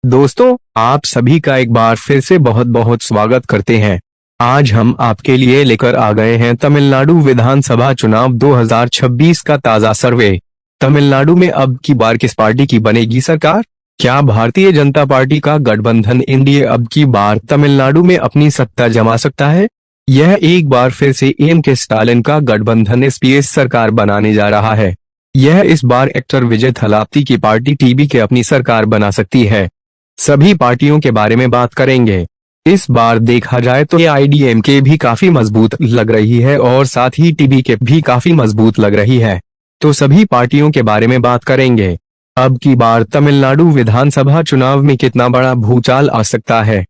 दोस्तों, आप सभी का एक बार फिर से बहुत बहुत स्वागत करते हैं। आज हम आपके लिए लेकर आ गए हैं तमिलनाडु विधानसभा चुनाव 2026 का ताजा सर्वे। तमिलनाडु में अब की बार किस पार्टी की बनेगी सरकार? क्या भारतीय जनता पार्टी का गठबंधन एनडीए अब की बार तमिलनाडु में अपनी सत्ता जमा सकता है? यह एक बार फिर से एम.के. स्टालिन का गठबंधन एसपीएस सरकार बनाने जा रहा है। यह इस बार एक्टर विजय थलापती की पार्टी टीबीके अपनी सरकार बना सकती है। सभी पार्टियों के बारे में बात करेंगे। इस बार देखा जाए तो एआईडीएमके भी काफी मजबूत लग रही है और साथ ही टीबीके भी काफी मजबूत लग रही है। तो सभी पार्टियों के बारे में बात करेंगे। अब की बार तमिलनाडु विधानसभा चुनाव में कितना बड़ा भूचाल आ सकता है?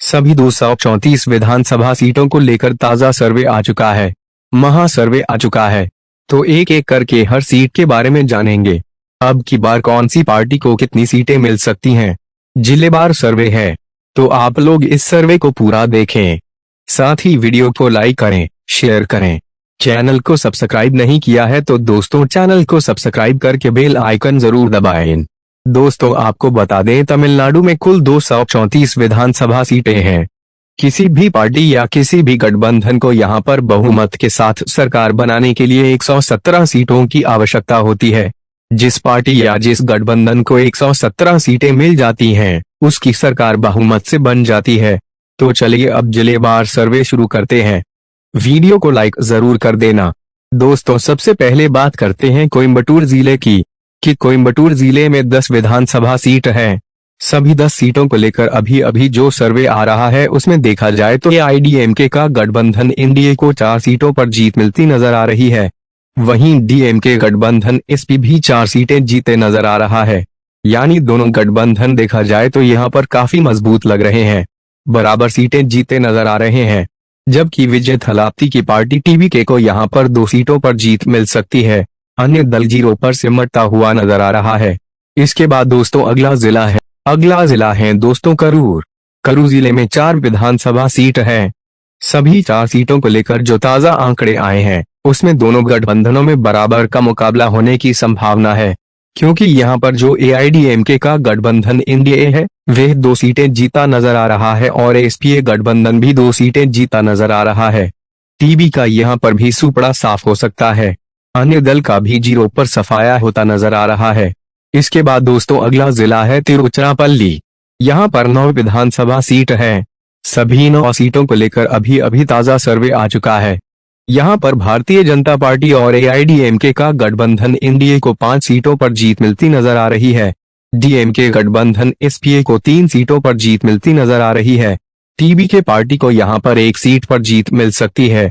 सभी 234 विधानसभा सीटों को लेकर ताजा सर्वे आ चुका है। महा सर्वे आ चुका है। तो एक एक करके हर सीट के बारे में जानेंगे। अब की बार कौन सी पार्टी को कितनी सीटें मिल सकती हैं? जिलेवार सर्वे है, तो आप लोग इस सर्वे को पूरा देखें। साथ ही वीडियो को लाइक करें, शेयर करें। चैनल को सब्सक्राइब नहीं किया है तो दोस्तों चैनल को सब्सक्राइब करके बेल आइकन जरूर दबाएं। दोस्तों, आपको बता दें तमिलनाडु में कुल 234 विधानसभा सीटें हैं। किसी भी पार्टी या किसी भी गठबंधन को यहां पर बहुमत के साथ सरकार बनाने के लिए 117 सीटों की आवश्यकता होती है। जिस पार्टी या जिस गठबंधन को 117 सीटें मिल जाती हैं, उसकी सरकार बहुमत से बन जाती है। तो चलिए अब जिलेवार सर्वे शुरू करते हैं। वीडियो को लाइक जरूर कर देना। दोस्तों, सबसे पहले बात करते हैं कोयम्बटूर जिले की, कि कोयम्बटूर जिले में 10 विधानसभा सीट है। सभी 10 सीटों को लेकर अभी अभी जो सर्वे आ रहा है उसमें देखा जाए तो एआईडीएमके का गठबंधन एनडीए को 4 सीटों पर जीत मिलती नजर आ रही है। वहीं डीएमके गठबंधन एसपी भी 4 सीटें जीते नजर आ रहा है। यानी दोनों गठबंधन देखा जाए तो यहाँ पर काफी मजबूत लग रहे हैं, बराबर सीटें जीते नजर आ रहे हैं। जबकि विजय थलापती की पार्टी टीबीके को यहाँ पर 2 सीटों पर जीत मिल सकती है। अन्य दल 0 पर सिमटता हुआ नजर आ रहा है। इसके बाद दोस्तों अगला जिला है दोस्तों करूर। करूर जिले में 4 विधानसभा सीट है। सभी 4 सीटों को लेकर जो ताजा आंकड़े आए हैं उसमें दोनों गठबंधनों में बराबर का मुकाबला होने की संभावना है, क्योंकि यहाँ पर जो एआईडीएमके का गठबंधन एनडीए है वह 2 सीटें जीता नजर आ रहा है और एसपीए गठबंधन भी 2 सीटें जीता नजर आ रहा है। टीबी का यहाँ पर भी सुपड़ा साफ हो सकता है। अन्य दल का भी 0 पर सफाया होता नजर आ रहा है। इसके बाद दोस्तों अगला जिला है तिरुचिरापल्ली। यहाँ पर 9 विधानसभा सीट है। सभी 9 सीटों को लेकर अभी अभी ताजा सर्वे आ चुका है। यहाँ पर भारतीय जनता पार्टी और एआईडीएमके का गठबंधन एनडीए को 5 सीटों पर जीत मिलती नजर आ रही है। डीएमके गठबंधन एसपीए को 3 सीटों पर जीत मिलती नजर आ रही है। टीबीके पार्टी को यहाँ पर 1 सीट पर जीत मिल सकती है।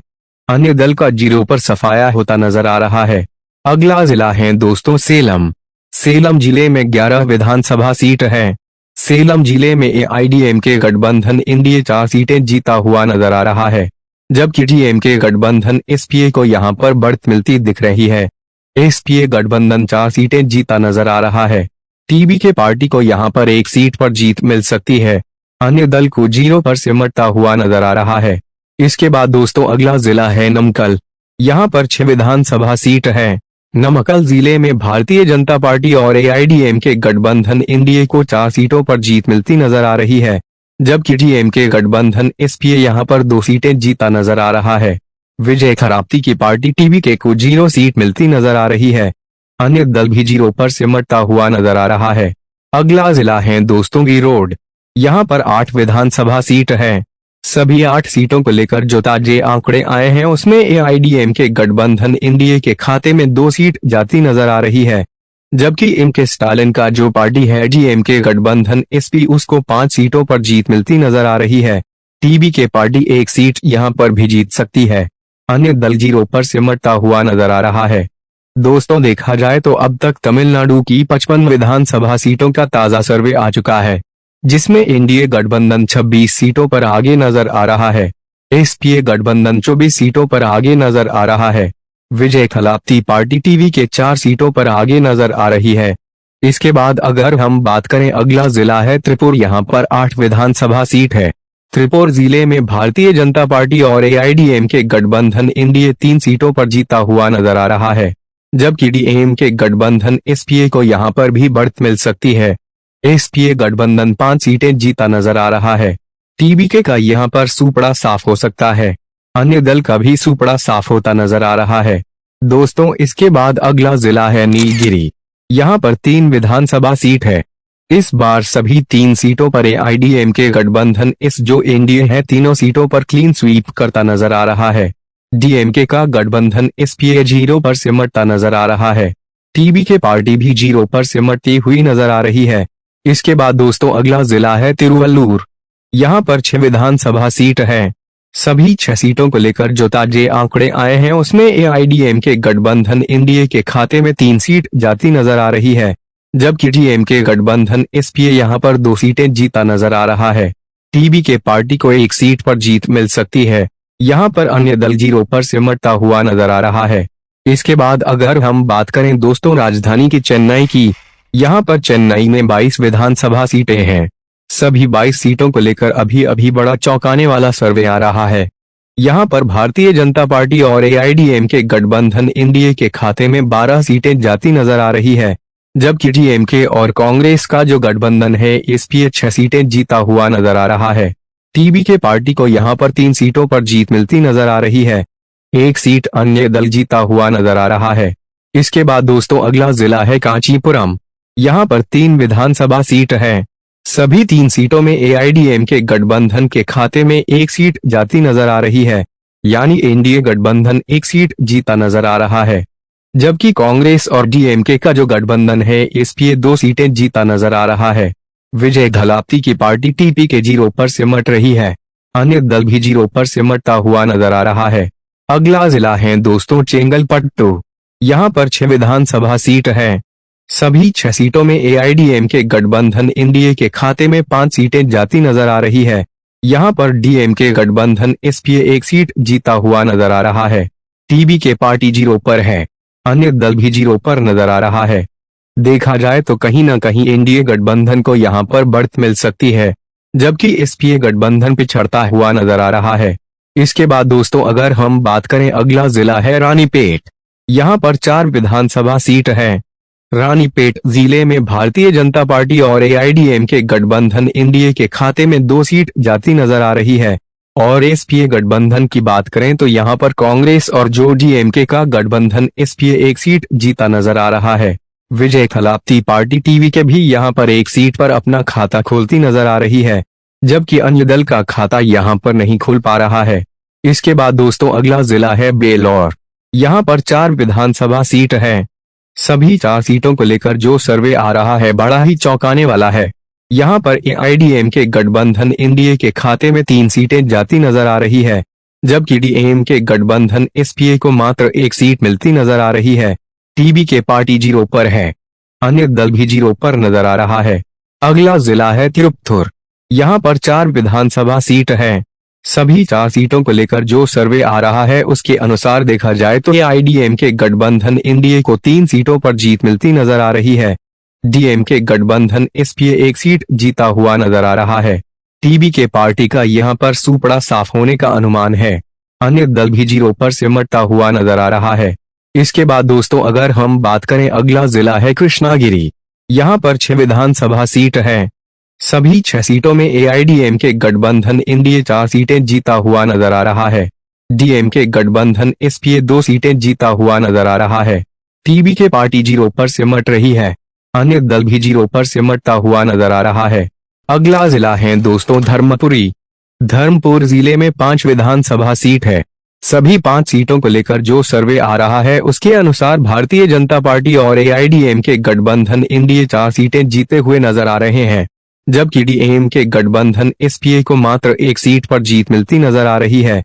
अन्य दल का 0 पर सफाया होता नजर आ रहा है। अगला जिला है दोस्तों सेलम। सेलम जिले में 11 विधानसभा सीट है। सेलम जिले में एआईडीएमके गठबंधन एनडीए 4 सीटें जीता हुआ नजर आ रहा है, जबकि डीएमके गठबंधन एसपीए को यहां पर बढ़त मिलती दिख रही है। एसपीए गठबंधन 4 सीटें जीता नजर आ रहा है। टीबीके पार्टी को यहां पर 1 सीट पर जीत मिल सकती है। अन्य दल को 0 पर सिमटता हुआ नजर आ रहा है। इसके बाद दोस्तों अगला जिला है नमक्कल। यहाँ पर 6 विधानसभा सीट है। नमक्कल जिले में भारतीय जनता पार्टी और एआईडीएमके गठबंधन एनडीए को 4 सीटों पर जीत मिलती नजर आ रही है, जबकि डीएमके गठबंधन एसपीए यहाँ पर 2 सीटें जीता नजर आ रहा है। विजय थलापती की पार्टी टीबीके को 0 सीट मिलती नजर आ रही है। अन्य दल भी 0 पर सिमटता हुआ नजर आ रहा है। अगला जिला है दोस्तों गिरोड। यहाँ पर 8 विधानसभा सीट है। सभी 8 सीटों को लेकर जो ताजे आंकड़े आए हैं उसमें एआईडीएमके गठबंधन एनडीए के खाते में 2 सीट जाती नजर आ रही है, जबकि एम.के. स्टालिन का जो पार्टी है डीएमके गठबंधन एसपी उसको 5 सीटों पर जीत मिलती नजर आ रही है। टीबीके पार्टी 1 सीट यहां पर भी जीत सकती है। अन्य दल 0 पर सिमटता हुआ नजर आ रहा है। दोस्तों, देखा जाए तो अब तक तमिलनाडु की 55 विधानसभा सीटों का ताजा सर्वे आ चुका है, जिसमें एनडीए गठबंधन 26 सीटों पर आगे नजर आ रहा है। एसपीए गठबंधन 24 सीटों पर आगे नजर आ रहा है। विजय थलापती पार्टी टीवी के 4 सीटों पर आगे नजर आ रही है। इसके बाद अगर हम बात करें अगला जिला है त्रिपुर। यहाँ पर 8 विधानसभा सीट है। त्रिपुर जिले में भारतीय जनता पार्टी और एआईडीएमके गठबंधन एनडीए 3 सीटों पर जीता हुआ नजर आ रहा है, जबकि डीएमके गठबंधन एसपीए को यहाँ पर भी बढ़त मिल सकती है। एसपीए गठबंधन 5 सीटें जीता नजर आ रहा है। टीबीके का यहां पर सुपड़ा साफ हो सकता है। अन्य दल का भी सुपड़ा साफ होता नजर आ रहा है। दोस्तों, इसके बाद अगला जिला है नीलगिरी। यहाँ पर 3 विधानसभा सीट है। इस बार सभी 3 सीटों पर एआईडीएमके गठबंधन इस जो एनडीए है तीनों सीटों पर क्लीन स्वीप करता नजर आ रहा है। डीएमके का गठबंधन एसपीए 0 पर सिमटता नजर आ रहा है। टीबीके पार्टी भी 0 पर सिमटती हुई नजर आ रही है। इसके बाद दोस्तों अगला जिला है तिरुवल्लुर। यहाँ पर 6 विधानसभा सीट है। सभी 6 सीटों को लेकर जो ताजे आंकड़े आए हैं उसमें एआईडीएमके गठबंधन एनडीए के खाते में 3 सीट जाती नजर आ रही है, जबकि डीएमके गठबंधन एसपीए यहाँ पर 2 सीटें जीता नजर आ रहा है। टीबीके पार्टी को 1 सीट पर जीत मिल सकती है। यहाँ पर अन्य दल 0 पर सिमटता हुआ नजर आ रहा है। इसके बाद अगर हम बात करें दोस्तों राजधानी की चेन्नई की, यहाँ पर चेन्नई में 22 विधानसभा सीटें हैं। सभी 22 सीटों को लेकर अभी बड़ा चौंकाने वाला सर्वे आ रहा है। यहाँ पर भारतीय जनता पार्टी और एआईडीएमके गठबंधन एनडीए के खाते में 12 सीटें जाती नजर आ रही है, जबकि डीएमके और कांग्रेस का जो गठबंधन है एसपीए 6 सीटें जीता हुआ नजर आ रहा है। टीबीके पार्टी को यहाँ पर 3 सीटों पर जीत मिलती नजर आ रही है। 1 सीट अन्य दल जीता हुआ नजर आ रहा है। इसके बाद दोस्तों अगला जिला है कांचीपुरम। यहाँ पर 3 विधानसभा सीट है। सभी 3 सीटों में एआईडीएमके गठबंधन के खाते में 1 सीट जाती नजर आ रही है, यानी एनडीए गठबंधन 1 सीट जीता नजर आ रहा है, जबकि कांग्रेस और डीएमके का जो गठबंधन है एसपीए 2 सीटें जीता नजर आ रहा है। विजय धलाप्ती की पार्टी टीपीके 0 पर सिमट रही है। अन्य दल भी 0 पर सिमटता हुआ नजर आ रहा है। अगला जिला है दोस्तों चेंगलपट्टू। यहाँ पर 6 विधानसभा सीट है। सभी 6 सीटों में एआईडीएमके गठबंधन एनडीए के खाते में 5 सीटें जाती नजर आ रही है। यहाँ पर डीएमके गठबंधन एसपीए 1 सीट जीता हुआ नजर आ रहा है। टीबीके पार्टी 0 पर है। अन्य दल भी 0 पर नजर आ रहा है। देखा जाए तो कहीं न कहीं एनडीए गठबंधन को यहाँ पर बढ़त मिल सकती है, जबकि एसपीए गठबंधन पिछड़ता हुआ नजर आ रहा है। इसके बाद दोस्तों अगर हम बात करें अगला जिला है रानीपेट। यहाँ पर 4 विधानसभा सीट है। रानीपेट जिले में भारतीय जनता पार्टी और एआईडीएमके गठबंधन एनडीए के खाते में 2 सीट जाती नजर आ रही है, और एसपीए गठबंधन की बात करें तो यहाँ पर कांग्रेस और जो डीएमके का गठबंधन एसपीए 1 सीट जीता नजर आ रहा है। विजय थलाप्ती पार्टी टीवीके भी यहाँ पर 1 सीट पर अपना खाता खोलती नजर आ रही है, जबकि अन्य दल का खाता यहाँ पर नहीं खोल पा रहा है। इसके बाद दोस्तों अगला जिला है बेलौर। यहाँ पर 4 विधानसभा सीट है। सभी 4 सीटों को लेकर जो सर्वे आ रहा है बड़ा ही चौंकाने वाला है। यहाँ पर एआईडीएमके गठबंधन एनडीए के खाते में 3 सीटें जाती नजर आ रही है, जबकि डीएमके गठबंधन एसपीए को मात्र 1 सीट मिलती नजर आ रही है। टीबीके पार्टी 0 पर है। अन्य दल भी 0 पर नजर आ रहा है। अगला जिला है तिरुपथुर। यहाँ पर 4 विधानसभा सीट है। सभी 4 सीटों को लेकर जो सर्वे आ रहा है उसके अनुसार देखा जाए तो एआईडीएमके गठबंधन एनडीए को 3 सीटों पर जीत मिलती नजर आ रही है। डीएमके गठबंधन एसपीए 1 सीट जीता हुआ नजर आ रहा है। टीबीके पार्टी का यहाँ पर सुपड़ा साफ होने का अनुमान है। अन्य दल भी 0 पर सिमटता हुआ नजर आ रहा है। इसके बाद दोस्तों अगर हम बात करें अगला जिला है कृष्णागिरी। यहाँ पर 6 विधानसभा सीट है। सभी 6 सीटों में एआईडीएमके गठबंधन एनडीए 4 सीटें जीता हुआ नजर आ रहा है। डीएमके गठबंधन एसपीए 2 सीटें जीता हुआ नजर आ रहा है। टीबीके पार्टी 0 पर सिमट रही है। अन्य दल भी 0 पर सिमटता हुआ नजर आ रहा है। अगला जिला है दोस्तों धर्मपुरी। धर्मपुर जिले में 5 विधानसभा सीट है। सभी 5 सीटों को लेकर जो सर्वे आ रहा है उसके अनुसार भारतीय जनता पार्टी और एआईडीएमके गठबंधन एनडीए 4 सीटें जीते हुए नजर आ रहे हैं, जबकि डीएमके गठबंधन एसपीए को मात्र 1 सीट पर जीत मिलती नजर आ रही है।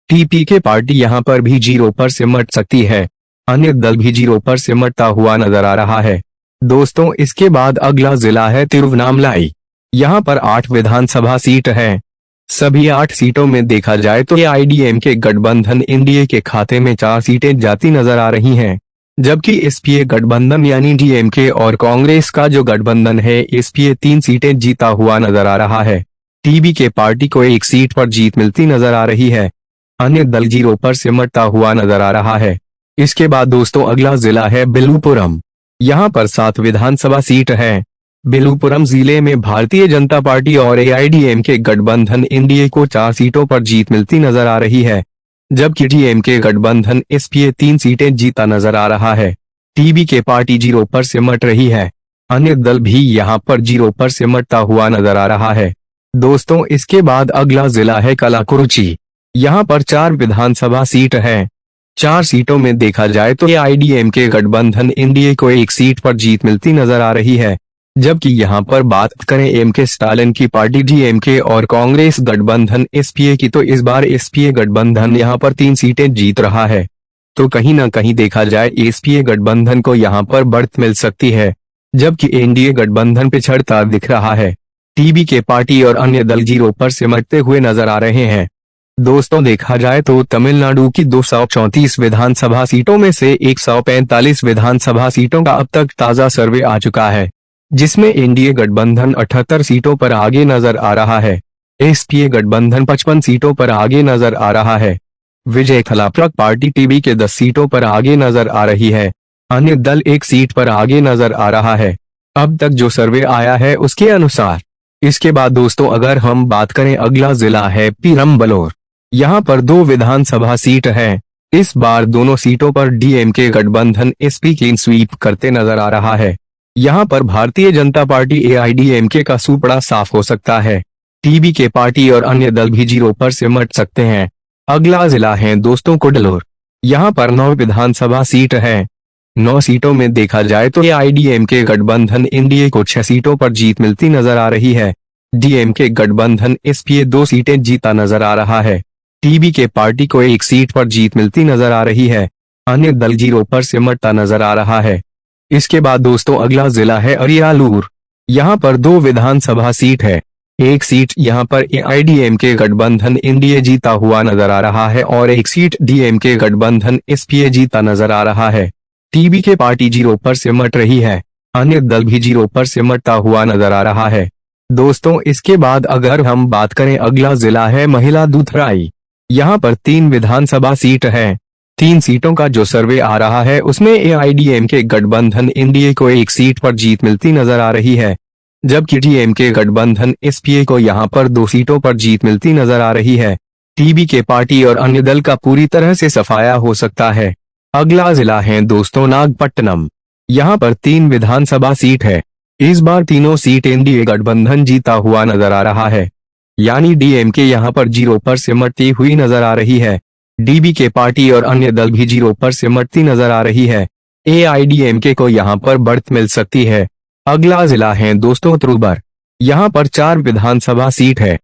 टीपीके पार्टी यहाँ पर भी 0 पर सिमट सकती है। अन्य दल भी 0 पर सिमटता हुआ नजर आ रहा है। दोस्तों इसके बाद अगला जिला है तिरुवन्नामलाई। यहाँ पर 8 विधानसभा सीट है। सभी 8 सीटों में देखा जाए तो एआईडीएमके गठबंधन एनडीए के खाते में 4 सीटें जाती नजर आ रही हैं, जबकि एसपीए गठबंधन यानी डीएमके और कांग्रेस का जो गठबंधन है एसपीए 3 सीटें जीता हुआ नजर आ रहा है। टीबीके पार्टी को 1 सीट पर जीत मिलती नजर आ रही है। अन्य दल 0 पर सिमटता हुआ नजर आ रहा है। इसके बाद दोस्तों अगला जिला है बेलूपुरम। यहाँ पर 7 विधानसभा सीट है। बेलूपुरम जिले में भारतीय जनता पार्टी और एआईडीएमके गठबंधन एनडीए को 4 सीटों पर जीत मिलती नजर आ रही है, जबकि डीएमके गठबंधन एसपीए 3 सीटें जीता नजर आ रहा है। टीबीके पार्टी 0 पर सिमट रही है। अन्य दल भी यहां पर 0 पर सिमटता हुआ नजर आ रहा है। दोस्तों, इसके बाद अगला जिला है कलाकुरुचि। यहां पर 4 विधानसभा सीट है। 4 सीटों में देखा जाए तो एआईडीएमके गठबंधन एनडीए को 1 सीट पर जीत मिलती नजर आ रही है, जबकि यहां पर बात करें एमके स्टालिन की पार्टी डीएमके और कांग्रेस गठबंधन एसपीए की, तो इस बार एसपीए गठबंधन यहां पर 3 सीटें जीत रहा है। तो कहीं ना कहीं देखा जाए एसपीए गठबंधन को यहां पर बढ़त मिल सकती है, जबकि एनडीए गठबंधन पिछड़ता दिख रहा है। टीबीके पार्टी और अन्य दल 0 पर सिमटते हुए नजर आ रहे हैं। दोस्तों, देखा जाए तो तमिलनाडु की 234 विधानसभा सीटों में से 145 विधानसभा सीटों का अब तक ताजा सर्वे आ चुका है, जिसमें एनडीए गठबंधन 78 सीटों पर आगे नजर आ रहा है। एसपीए गठबंधन 55 सीटों पर आगे नजर आ रहा है। विजय थलापरक पार्टी टीबी के 10 सीटों पर आगे नजर आ रही है। अन्य दल 1 सीट पर आगे नजर आ रहा है, अब तक जो सर्वे आया है उसके अनुसार। इसके बाद दोस्तों, अगर हम बात करें, अगला जिला है पेरम्बलूर। यहाँ पर 2 विधानसभा सीट है। इस बार दोनों सीटों पर डीएमके गठबंधन एसपी क्लीन स्वीप करते नजर आ रहा है। यहाँ पर भारतीय जनता पार्टी एआईडीएमके का सूपड़ा साफ हो सकता है। टीबीके पार्टी और अन्य दल भी 0 पर सिमट सकते हैं। अगला जिला है दोस्तों कुडलोर। यहाँ पर 9 विधानसभा सीट है। 9 सीटों में देखा जाए तो एआईडीएमके गठबंधन एनडीए को 6 सीटों पर जीत मिलती नजर आ रही है। डीएमके गठबंधन एसपीए 2 सीटें जीता नजर आ रहा है। टीबीके पार्टी को 1 सीट पर जीत मिलती नजर आ रही है। अन्य दल 0 पर सिमटता नजर आ रहा है। इसके बाद दोस्तों, अगला जिला है अरियालूर। यहाँ पर 2 विधानसभा सीट है। 1 सीट यहाँ पर एआईडीएमके गठबंधन एनडीए जीता हुआ नजर आ रहा है और 1 सीट डीएमके गठबंधन एसपीए जीता नजर आ रहा है। टीबीके पार्टी 0 पर सिमट रही है। अन्य दल भी 0 पर सिमटता हुआ नजर आ रहा है। दोस्तों, इसके बाद अगर हम बात करें, अगला जिला है मयिलादुथुराई। यहाँ पर 3 विधानसभा सीट है। 3 सीटों का जो सर्वे आ रहा है उसमें एआईडीएमके गठबंधन एनडीए को 1 सीट पर जीत मिलती नजर आ रही है, जबकि डीएमके गठबंधन एसपीए को यहाँ पर 2 सीटों पर जीत मिलती नजर आ रही है। टीबीके पार्टी और अन्य दल का पूरी तरह से सफाया हो सकता है। अगला जिला है दोस्तों नागपट्टनम। यहाँ पर 3 विधानसभा सीट है। इस बार तीनों सीट एनडीए गठबंधन जीता हुआ नजर आ रहा है, यानी डीएमके यहाँ पर 0 पर सिमटती हुई नजर आ रही है। डीबीके पार्टी और अन्य दल भी 0 पर सिमटती नजर आ रही है। एआईडीएमके को यहाँ पर बढ़त मिल सकती है। अगला जिला है दोस्तों त्रिपुर। यहाँ पर 4 विधानसभा सीट है।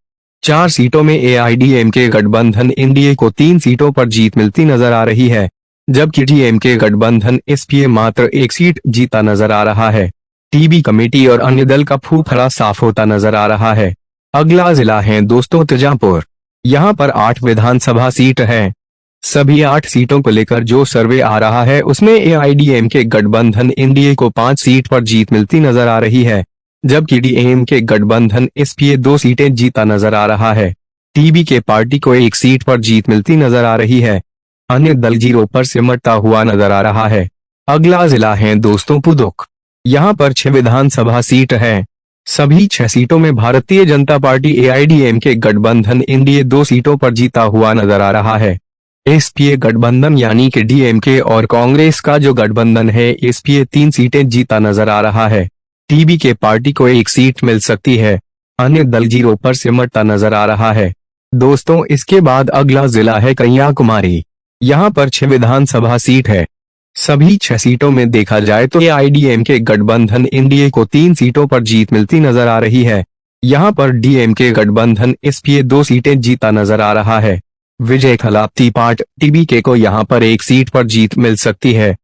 4 सीटों में एआईडीएमके गठबंधन एनडीए को 3 सीटों पर जीत मिलती नजर आ रही है, जबकि डीएमके गठबंधन एसपीए मात्र 1 सीट जीता नजर आ रहा है। टीबी कमेटी और अन्य दल का फूफड़ा साफ होता नजर आ रहा है। अगला जिला है दोस्तों तंजावुर। यहाँ पर 8 विधानसभा सीट है। सभी 8 सीटों को लेकर जो सर्वे आ रहा है उसमें एआईडीएमके गठबंधन एनडीए को 5 सीट पर जीत मिलती नजर आ रही है, जबकि डीएमके गठबंधन एसपीए 2 सीटें जीता नजर आ रहा है। टीबीके पार्टी को 1 सीट पर जीत मिलती नजर आ रही है। अन्य दल 0 पर सिमटता हुआ नजर आ रहा है। अगला जिला है दोस्तों पुदुक। यहाँ पर 6 विधानसभा सीट है। सभी 6 सीटों में भारतीय जनता पार्टी एआईडीएमके गठबंधन एनडीए 2 सीटों पर जीता हुआ नजर आ रहा है। एसपीए गठबंधन यानी कि डीएमके और कांग्रेस का जो गठबंधन है, एसपीए 3 सीटें जीता नजर आ रहा है। टीबीके पार्टी को 1 सीट मिल सकती है। अन्य दल 0 पर सिमटता नजर आ रहा है। दोस्तों, इसके बाद अगला जिला है कन्याकुमारी। यहाँ पर 6 विधानसभा सीट है। सभी 6 सीटों में देखा जाए तो एआईडीएमके गठबंधन एनडीए को 3 सीटों पर जीत मिलती नजर आ रही है। यहाँ पर डीएमके गठबंधन एसपीए 2 सीटें जीता नजर आ रहा है। विजय थलापती पार्टी टीबीके को यहाँ पर 1 सीट पर जीत मिल सकती है।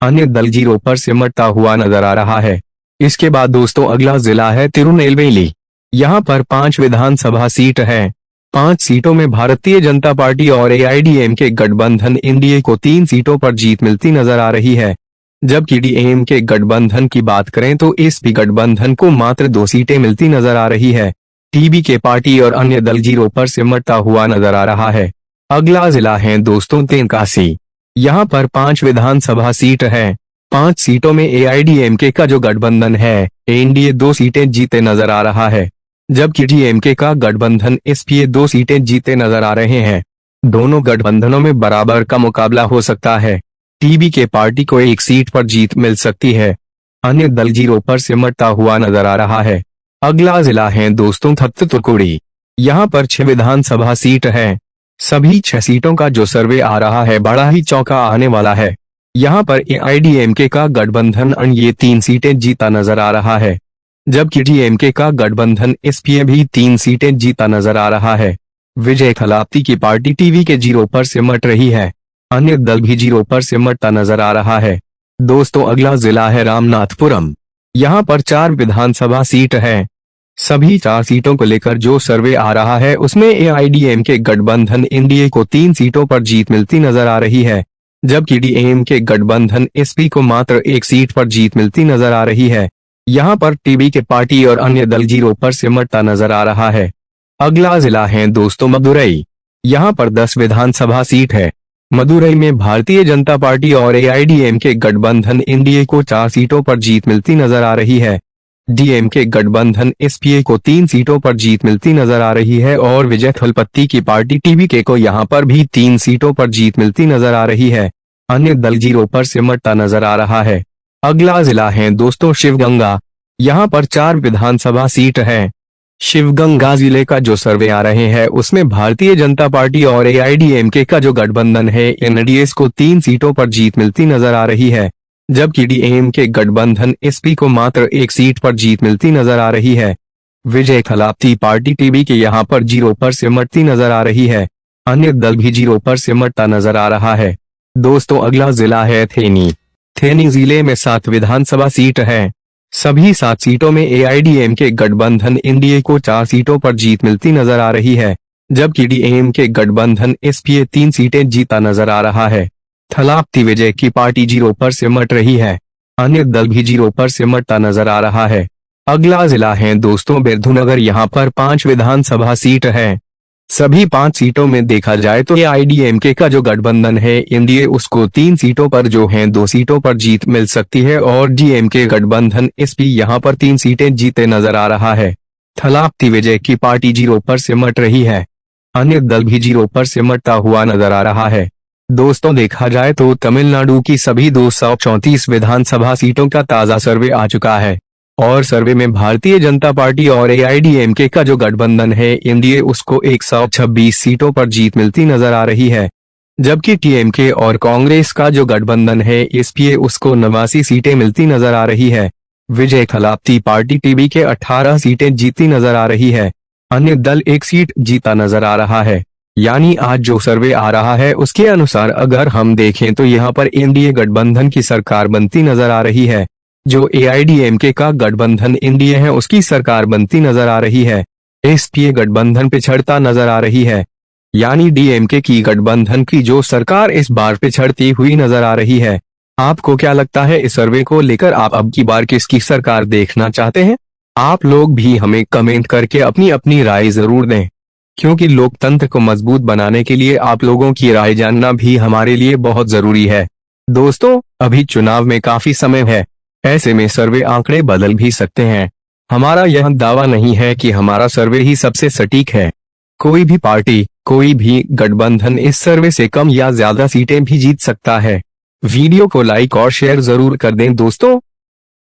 अन्य दल 0 पर सिमटता हुआ नजर आ रहा है। इसके बाद दोस्तों, अगला जिला है तिरुनेलवेली। यहाँ पर 5 विधानसभा सीट है। 5 सीटों में भारतीय जनता पार्टी और एआईडीएमके गठबंधन एनडीए को 3 सीटों पर जीत मिलती नजर आ रही है, जबकि डीएमके गठबंधन की बात करें तो एसपी गठबंधन को मात्र 2 सीटें मिलती नजर आ रही है। टीबीके पार्टी और अन्य दल 0 पर सिमटता हुआ नजर आ रहा है। अगला जिला है दोस्तों तेनकासी। यहाँ पर 5 विधानसभा सीट है। 5 सीटों में एआईडीएमके का जो गठबंधन है एनडीए 2 सीटें जीते नजर आ रहा है, जबकि डीएमके का गठबंधन एसपीए 2 सीटें जीते नजर आ रहे हैं। दोनों गठबंधनों में बराबर का मुकाबला हो सकता है। टीबी के पार्टी को 1 सीट पर जीत मिल सकती है। अन्य दल 0 पर सिमटता हुआ नजर आ रहा है। अगला जिला है दोस्तों थत्तुकुड़ी। यहाँ पर 6 विधानसभा सीट है। सभी 6 सीटों का जो सर्वे आ रहा है बड़ा ही चौंका आने वाला है। यहाँ पर एआईडीएमके का गठबंधन ये 3 सीटें जीता नजर आ रहा है, जबकि डीएमके का गठबंधन एसपीए भी 3 सीटें जीता नजर आ रहा है। विजय थलापती की पार्टी टीवी के 0 पर सिमट रही है। अन्य दल भी 0 पर सिमटता नजर आ रहा है। दोस्तों अगला जिला है रामनाथपुरम। यहाँ पर 4 विधानसभा सीट है। सभी 4 सीटों को लेकर जो सर्वे आ रहा है उसमें एआईडीएमके गठबंधन एनडीए को 3 सीटों पर जीत मिलती नजर आ रही है, जबकि डीएमके गठबंधन एसपी को मात्र 1 सीट पर जीत मिलती नजर आ रही है। यहाँ पर टीबी के पार्टी और अन्य दल 0 पर सिमटता नजर आ रहा है। अगला जिला है दोस्तों मदुरई। यहाँ पर 10 विधानसभा सीट है। मदुरई में भारतीय जनता पार्टी और एआईडीएमके गठबंधन एनडीए को 4 सीटों पर जीत मिलती नजर आ रही है। डीएमके गठबंधन एसपीए को 3 सीटों पर जीत मिलती नजर आ रही है और विजय थलपति की पार्टी टीवीके को यहाँ पर भी 3 सीटों पर जीत मिलती नजर आ रही है। अन्य दल 0 पर सिमटता नजर आ रहा है। अगला जिला है दोस्तों शिवगंगा। यहाँ पर 4 विधानसभा सीट है। शिवगंगा जिले का जो सर्वे आ रहे हैं उसमें भारतीय जनता पार्टी और एआईडीएमके का जो गठबंधन है एनडीए को 3 सीटों पर जीत मिलती नजर आ रही है, जबकि डीएमके गठबंधन एसपी को मात्र 1 सीट पर जीत मिलती नजर आ रही है। विजय थलापती पार्टी टीवी के यहाँ पर 0 पर सिमटती नजर आ रही है। अन्य दल भी 0 पर सिमटता नजर आ रहा है। दोस्तों अगला जिला है थेनी। थेनी जिले में 7 विधानसभा सीट है। सभी 7 सीटों में एआईडीएमके गठबंधन एनडीए को 4 सीटों पर जीत मिलती नजर आ रही है, जबकि डीएमके गठबंधन एसपीए 3 सीटें जीता नजर आ रहा है। थलापती विजय की पार्टी 0 पर सिमट रही है। अन्य दल भी 0 पर सिमटता नजर आ रहा है। अगला जिला है दोस्तों बिरधुनगर। यहाँ पर 5 विधानसभा सीट है। सभी 5 सीटों में देखा जाए तो एआईडीएमके का जो गठबंधन है एनडीए उसको 3 सीटों पर जो है 2 सीटों पर जीत मिल सकती है और डीएमके गठबंधन एसपी यहाँ पर 3 सीटें जीते नजर आ रहा है। थलापती विजय की पार्टी 0 पर सिमट रही है। अन्य दल भी 0 पर सिमटता हुआ नजर आ रहा है। दोस्तों देखा जाए तो तमिलनाडु की सभी 234 विधानसभा सीटों का ताजा सर्वे आ चुका है और सर्वे में भारतीय जनता पार्टी और एआईडीएमके का जो गठबंधन है एनडीए उसको 126 सीटों पर जीत मिलती नजर आ रही है, जबकि टीएमके और कांग्रेस का जो गठबंधन है एसपीए उसको 89 सीटें मिलती नजर आ रही है। विजय थलापती पार्टी टीवी के 18 सीटें जीती नजर आ रही है। अन्य दल 1 सीट जीता नजर आ रहा है। यानी आज जो सर्वे आ रहा है उसके अनुसार अगर हम देखें तो यहाँ पर एनडीए गठबंधन की सरकार बनती नजर आ रही है। जो एआईडीएमके का गठबंधन एनडीए है उसकी सरकार बनती नजर आ रही है। एसपीए गठबंधन पिछड़ता नजर आ रही है। यानी डीएमके की गठबंधन की जो सरकार इस बार पिछड़ती हुई नजर आ रही है। आपको क्या लगता है इस सर्वे को लेकर? आप अब की बार किसकी सरकार देखना चाहते हैं? आप लोग भी हमें कमेंट करके अपनी अपनी राय जरूर दें, क्योंकि लोकतंत्र को मजबूत बनाने के लिए आप लोगों की राय जानना भी हमारे लिए बहुत जरूरी है। दोस्तों अभी चुनाव में काफी समय है, ऐसे में सर्वे आंकड़े बदल भी सकते हैं। हमारा यह दावा नहीं है कि हमारा सर्वे ही सबसे सटीक है। कोई भी पार्टी, कोई भी गठबंधन इस सर्वे से कम या ज्यादा सीटें भी जीत सकता है। वीडियो को लाइक और शेयर जरूर कर दें दोस्तों।